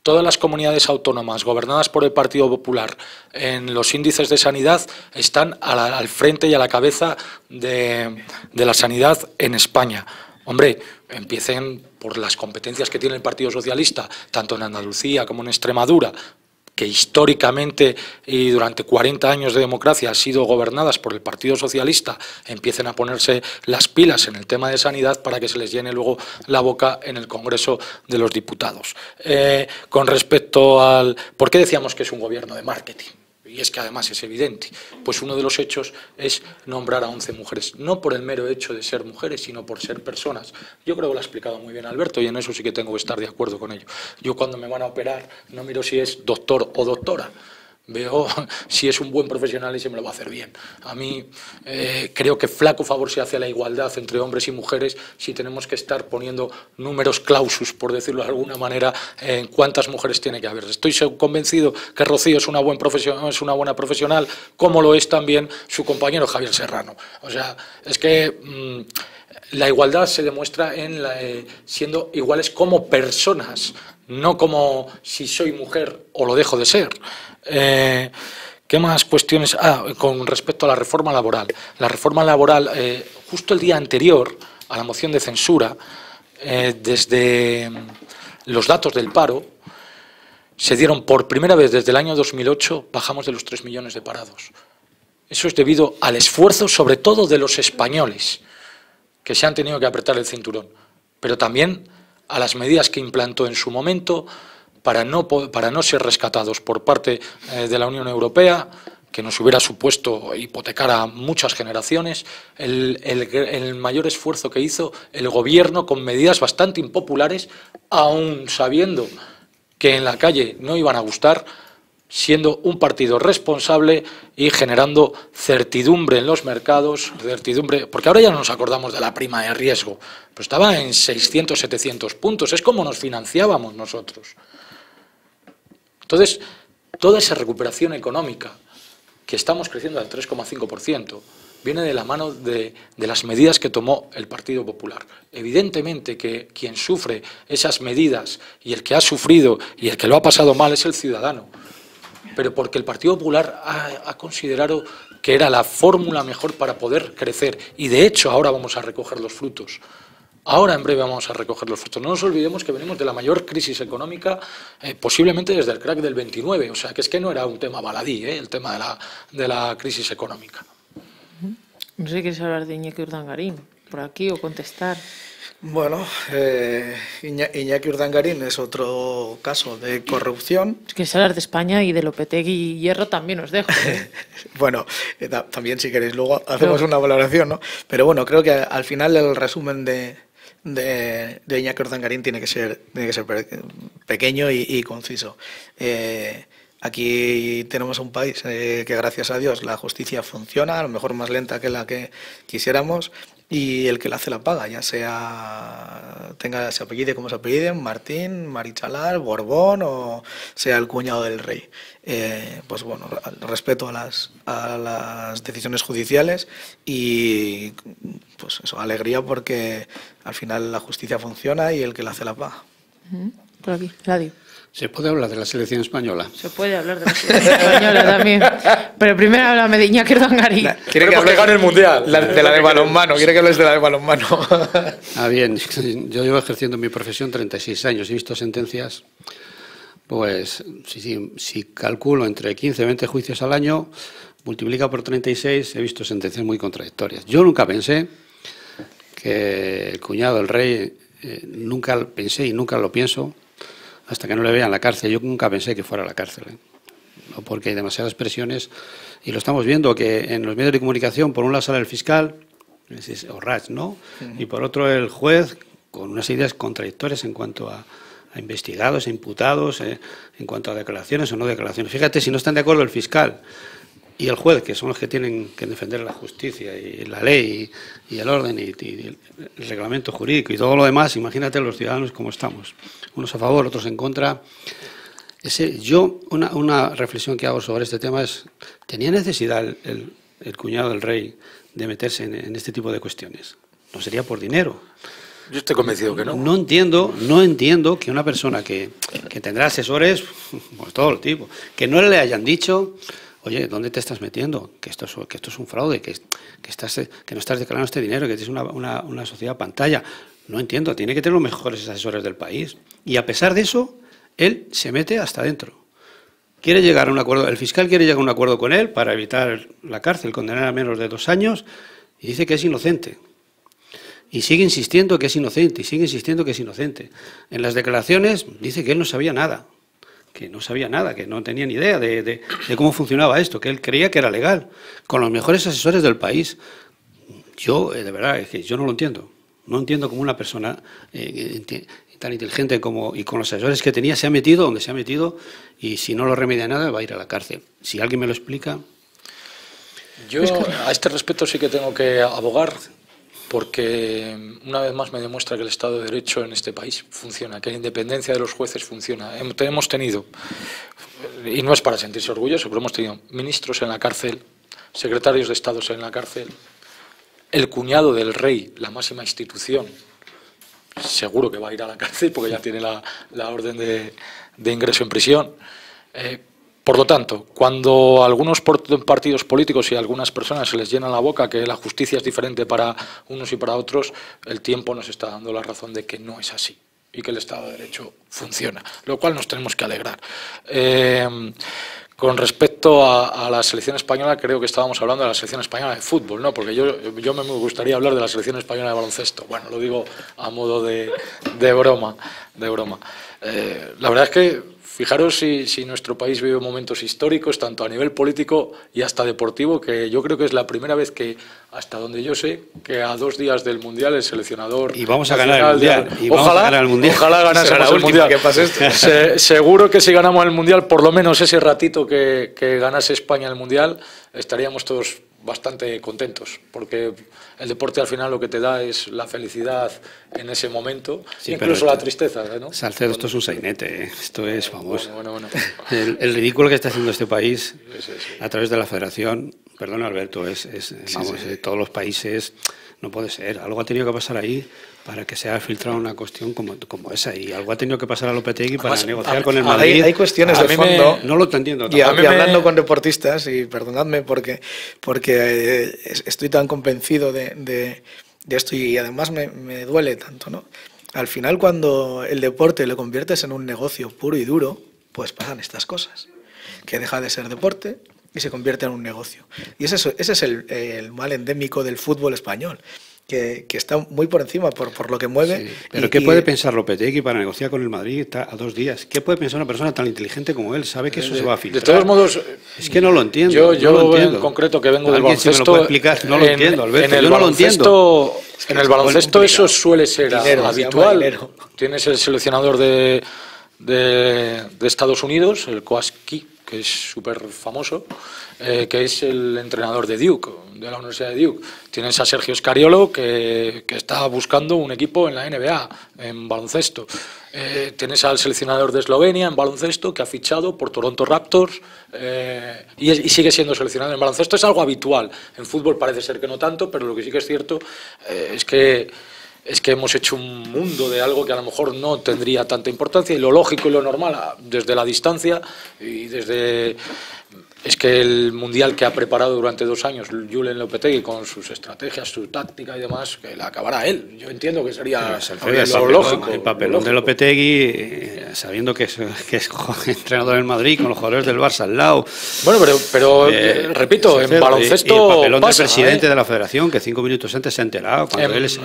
Todas las comunidades autónomas gobernadas por el Partido Popular en los índices de sanidad están al frente y a la cabeza de la sanidad en España. Hombre, empiecen por las competencias que tiene el Partido Socialista, tanto en Andalucía como en Extremadura, que históricamente y durante 40 años de democracia han sido gobernadas por el Partido Socialista, empiecen a ponerse las pilas en el tema de sanidad para que se les llene luego la boca en el Congreso de los Diputados. Con respecto al... ¿Por qué decíamos que es un gobierno de marketing? Y es que además es evidente, pues uno de los hechos es nombrar a 11 mujeres, no por el mero hecho de ser mujeres, sino por ser personas. Yo creo que lo ha explicado muy bien Alberto y en eso sí que tengo que estar de acuerdo con ello. Yo cuando me van a operar no miro si es doctor o doctora, veo si es un buen profesional y se me lo va a hacer bien. A mí creo que flaco favor se hace a la igualdad entre hombres y mujeres si tenemos que estar poniendo números clausus, por decirlo de alguna manera, en cuántas mujeres tiene que haber. Estoy convencido que Rocío es una buena profesional, como lo es también su compañero Javier Serrano. O sea, es que la igualdad se demuestra siendo iguales como personas, no como si soy mujer o lo dejo de ser. ¿Qué más cuestiones? Con respecto a la reforma laboral. La reforma laboral, justo el día anterior a la moción de censura, desde los datos del paro, se dieron por primera vez desde el año 2008, bajamos de los 3 millones de parados. Eso es debido al esfuerzo, sobre todo de los españoles, que se han tenido que apretar el cinturón, pero también a las medidas que implantó en su momento para no ser rescatados por parte de la Unión Europea, que nos hubiera supuesto hipotecar a muchas generaciones, el mayor esfuerzo que hizo el gobierno con medidas bastante impopulares, aun sabiendo que en la calle no iban a gustar, siendo un partido responsable y generando certidumbre en los mercados, porque ahora ya no nos acordamos de la prima de riesgo, pero estaba en 600, 700 puntos, es como nos financiábamos nosotros. Entonces, toda esa recuperación económica, que estamos creciendo al 3,5%, viene de la mano de las medidas que tomó el Partido Popular. Evidentemente que quien sufre esas medidas y el que ha sufrido y el que lo ha pasado mal es el ciudadano, pero porque el Partido Popular ha considerado que era la fórmula mejor para poder crecer y de hecho ahora vamos a recoger los frutos. Ahora en breve vamos a recoger los frutos. No nos olvidemos que venimos de la mayor crisis económica posiblemente desde el crack del 29, o sea que es que no era un tema baladí, el tema de la crisis económica. No sé si quieres hablar de Iñaki Urdangarín por aquí o contestar. Bueno, Iñaki Urdangarín es otro caso de corrupción. Si quieres hablar de España y de Lopetegui y Hierro también os dejo. Bueno, también si queréis luego hacemos una valoración, ¿no? Pero bueno, creo que al final el resumen de de Iñaki Urdangarín tiene que ser pequeño y conciso. Aquí tenemos un país que, gracias a Dios, la justicia funciona, a lo mejor más lenta que la que quisiéramos, y el que la hace la paga, ya sea se apellide como se apellide, Martín, Marichalar, Borbón o sea el cuñado del rey. Pues bueno, respeto a las decisiones judiciales y pues eso, alegría porque al final la justicia funciona y el que la hace la paga. Por aquí, Eladio. ¿Se puede hablar de la selección española? Se puede hablar de la selección española también. Pero primero háblame de Iñaki Urdangarín. Quiere que hable gane el Mundial. De la de balonmano. Quiere que hables de la de balonmano. Bien. Yo llevo ejerciendo mi profesión 36 años. He visto sentencias, pues, si calculo entre 15 y 20 juicios al año, multiplica por 36, he visto sentencias muy contradictorias. Yo nunca pensé que el cuñado del rey, nunca pensé y nunca lo pienso, hasta que no le vea en la cárcel. Yo nunca pensé que fuera a la cárcel, ¿no? Porque hay demasiadas presiones y lo estamos viendo, que en los medios de comunicación, por un lado sale el fiscal, Orrach, ¿no? Y por otro el juez, con unas ideas contradictorias en cuanto a investigados, a imputados, en cuanto a declaraciones o no declaraciones. Fíjate, si no están de acuerdo el fiscal y el juez, que son los que tienen que defender la justicia y la ley y el orden y el reglamento jurídico y todo lo demás, imagínate los ciudadanos cómo estamos, unos a favor, otros en contra. Una reflexión que hago sobre este tema es, ¿tenía necesidad el cuñado del rey de meterse en este tipo de cuestiones? ¿No sería por dinero? Yo estoy convencido que no. No entiendo que una persona que tendrá asesores, pues todo el tipo, que no le hayan dicho: oye, ¿dónde te estás metiendo? Que esto es un fraude, que no estás declarando este dinero, que es una sociedad pantalla. No entiendo, tiene que tener los mejores asesores del país. Y a pesar de eso, él se mete hasta adentro. Quiere llegar a un acuerdo, el fiscal quiere llegar a un acuerdo con él para evitar la cárcel, condenar a menos de 2 años, y dice que es inocente. Y sigue insistiendo que es inocente, y sigue insistiendo que es inocente. En las declaraciones dice que él no sabía nada. Que no tenía ni idea de cómo funcionaba esto, que él creía que era legal, con los mejores asesores del país. Yo, de verdad, es que yo no lo entiendo. No entiendo cómo una persona tan inteligente y con los asesores que tenía se ha metido donde se ha metido, y si no lo remedia nada va a ir a la cárcel. Si alguien me lo explica. Yo a este respecto sí que tengo que abogar, porque una vez más me demuestra que el Estado de Derecho en este país funciona, que la independencia de los jueces funciona. Hemos tenido, y no es para sentirse orgulloso, pero hemos tenido ministros en la cárcel, secretarios de Estado en la cárcel, el cuñado del rey, la máxima institución, seguro que va a ir a la cárcel porque ya tiene la orden de ingreso en prisión. Por lo tanto, cuando a algunos partidos políticos y a algunas personas se les llena la boca que la justicia es diferente para unos y para otros, el tiempo nos está dando la razón de que no es así y que el Estado de Derecho funciona, lo cual nos tenemos que alegrar. Con respecto a la selección española, creo que estábamos hablando de la selección española de fútbol, ¿no? Porque yo me gustaría hablar de la selección española de baloncesto. Bueno, lo digo a modo de broma. La verdad es que fijaros si nuestro país vive momentos históricos, tanto a nivel político y hasta deportivo, que yo creo que es la primera vez que, hasta donde yo sé, que a 2 días del Mundial el seleccionador... Y vamos a ganar el Mundial. Ojalá ganásemos el Mundial. Que pase esto. Seguro que si ganamos el Mundial, por lo menos ese ratito que ganase España el Mundial, estaríamos todos bastante contentos, porque el deporte al final lo que te da es la felicidad en ese momento, sí, incluso la tristeza, ¿no? Salcedo, esto es un sainete, esto es famoso. Bueno. El ridículo que está haciendo este país a través de la federación, perdón Alberto, todos los países, no puede ser, algo ha tenido que pasar ahí para que se haya filtrado una cuestión como esa, y algo ha tenido que pasar a Lopetegui para negociar con el Madrid. Hay cuestiones de fondo. No lo entiendo. Y hablando con deportistas, y perdonadme porque estoy tan convencido de esto, y además me duele tanto, ¿no? Al final, cuando el deporte lo conviertes en un negocio puro y duro, pues pasan estas cosas, que deja de ser deporte y se convierte en un negocio. Y ese es el mal endémico del fútbol español. que está muy por encima por lo que mueve. Sí, pero ¿qué puede pensar Lopetegui para negociar con el Madrid a 2 días? ¿Qué puede pensar una persona tan inteligente como él? Sabe que eso se va a filtrar. De todos modos, es que no lo entiendo. Yo no lo entiendo. en concreto que vengo del baloncesto. Si me lo puede explicar, no lo entiendo, Alberto. En el baloncesto, en el baloncesto eso suele ser habitual. Tienes el seleccionador de Estados Unidos, el Kowaski, que es súper famoso, que es el entrenador de Duke, de la Universidad de Duke. Tienes a Sergio Scariolo, que está buscando un equipo en la NBA, en baloncesto. Tienes al seleccionador de Eslovenia en baloncesto, que ha fichado por Toronto Raptors y sigue siendo seleccionado en baloncesto. Es algo habitual. En fútbol parece ser que no tanto, pero lo que sí que es cierto es que hemos hecho un mundo de algo que a lo mejor no tendría tanta importancia, y lo lógico y lo normal desde la distancia y desde... Es que el Mundial que ha preparado durante 2 años Julen Lopetegui, con sus estrategias, su táctica y demás, que la acabará él. Yo entiendo que sería lo lógico. El papelón de Lopetegui, sabiendo que es entrenador del Madrid, con los jugadores del Barça al lado. Bueno, pero repito, en baloncesto y el papelón pasa, del presidente de la federación, que 5 minutos antes se ha enterado,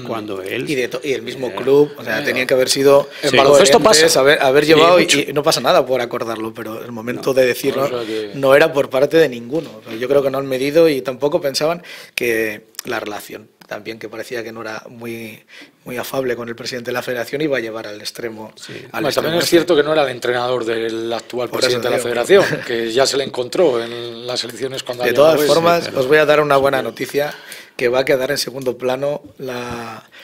cuando él... Y el mismo club, o sea, tenían que haber sido... En baloncesto pasa. Haber llevado, y no pasa nada por acordarlo, pero el momento de decirlo no era por parte de ninguno. O sea, yo creo que no han medido y tampoco pensaban que la relación también, que parecía que no era muy afable con el presidente de la federación, iba a llevar al extremo. Sí. También es cierto que no era el entrenador del actual presidente de la federación, que ya se le encontró en las elecciones cuando... De todas formas, os voy a dar una buena noticia, que va a quedar en segundo plano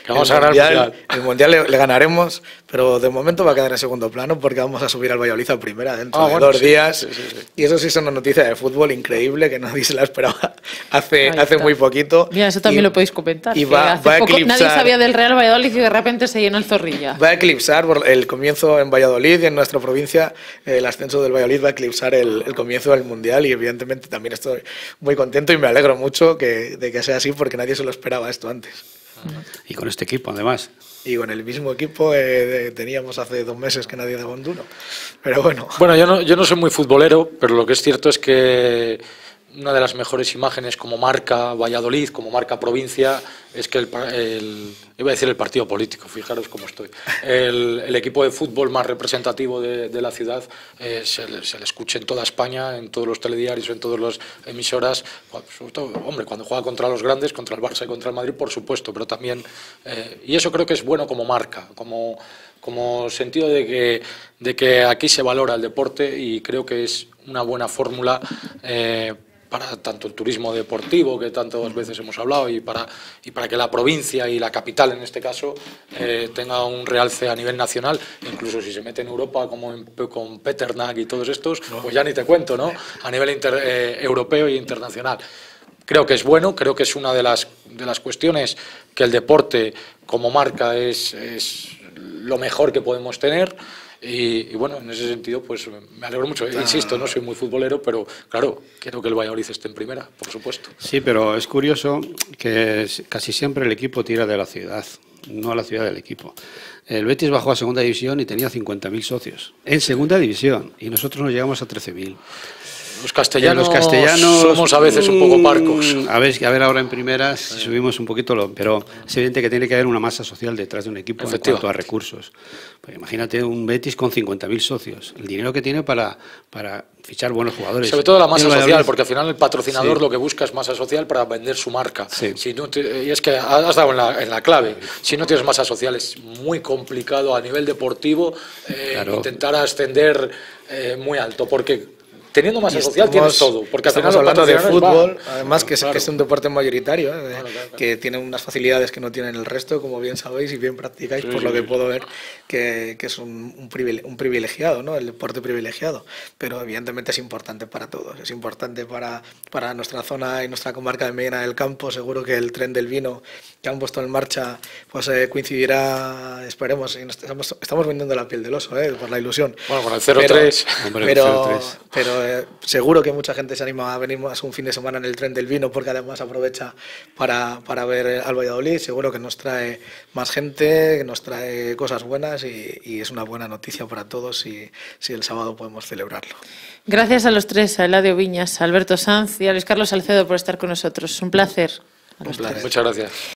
el Mundial le ganaremos, pero de momento va a quedar en segundo plano porque vamos a subir al Valladolid a primera dentro de 2 días. Sí. Y eso sí es una noticia de fútbol increíble que nadie se la esperaba hace muy poquito. Mira, eso también lo podéis comentar. Y va a eclipsar, nadie sabía del Real Valladolid y de repente se llena el Zorrilla. Va a eclipsar por el comienzo en Valladolid y en nuestra provincia. El ascenso del Valladolid va a eclipsar el comienzo del Mundial, y evidentemente también estoy muy contento y me alegro mucho de que sea así, porque nadie se lo esperaba esto antes. Y con este equipo, además. Y con el mismo equipo teníamos hace 2 meses que nadie daba un duro. Pero bueno. Bueno, yo no soy muy futbolero, pero lo que es cierto es que una de las mejores imágenes como marca Valladolid, como marca provincia, es que iba a decir el partido político, fijaros cómo estoy, el equipo de fútbol más representativo de la ciudad se le escuche en toda España, en todos los telediarios, en todas las emisoras, sobre todo, hombre, cuando juega contra los grandes, contra el Barça y contra el Madrid, por supuesto, pero también, y eso creo que es bueno como marca, como sentido de que aquí se valora el deporte, y creo que es una buena fórmula para tanto el turismo deportivo, que tantas veces hemos hablado, y para que la provincia y la capital, en este caso, tenga un realce a nivel nacional. Incluso si se mete en Europa, como con Peternak y todos estos, pues ya ni te cuento, ¿no? A nivel europeo e internacional. Creo que es bueno, creo que es una de las cuestiones que el deporte como marca es lo mejor que podemos tener. Y bueno, en ese sentido, pues me alegro mucho. Insisto, no soy muy futbolero, pero claro, quiero que el Valladolid esté en primera, por supuesto. Sí, pero es curioso que casi siempre el equipo tira de la ciudad, no la ciudad del equipo. El Betis bajó a segunda división y tenía 50.000 socios en segunda división, y nosotros nos llegamos a 13.000. Los castellanos somos a veces un poco parcos. A ver ahora en primeras si subimos un poquito, pero es evidente que tiene que haber una masa social detrás de un equipo en cuanto a recursos. Pues imagínate un Betis con 50.000 socios, el dinero que tiene para fichar buenos jugadores. Sobre todo la masa social, porque al final el patrocinador lo que busca es masa social para vender su marca. Sí. Y es que has dado en la clave. Si no tienes masa social es muy complicado a nivel deportivo intentar ascender muy alto, porque teniendo masa social tienes todo, porque estamos hablando de fútbol, además que es un deporte mayoritario, que tiene unas facilidades que no tienen el resto, como bien sabéis y bien practicáis, por lo que puedo ver, que es un privilegiado, ¿no? El deporte privilegiado, pero evidentemente es importante para todos, es importante para nuestra zona y nuestra comarca de Medina del Campo. Seguro que el tren del vino que han puesto en marcha pues coincidirá, esperemos, y estamos vendiendo la piel del oso, por la ilusión. Bueno, con el 0-3. Pero seguro que mucha gente se anima a venir más un fin de semana en el tren del vino, porque además aprovecha para ver al Valladolid. Seguro que nos trae más gente, que nos trae cosas buenas, y es una buena noticia para todos si el sábado podemos celebrarlo. Gracias a los tres, a Eladio Viñas, a Alberto Sanz y a Luis Carlos Salcedo por estar con nosotros. Un placer. Muchas gracias.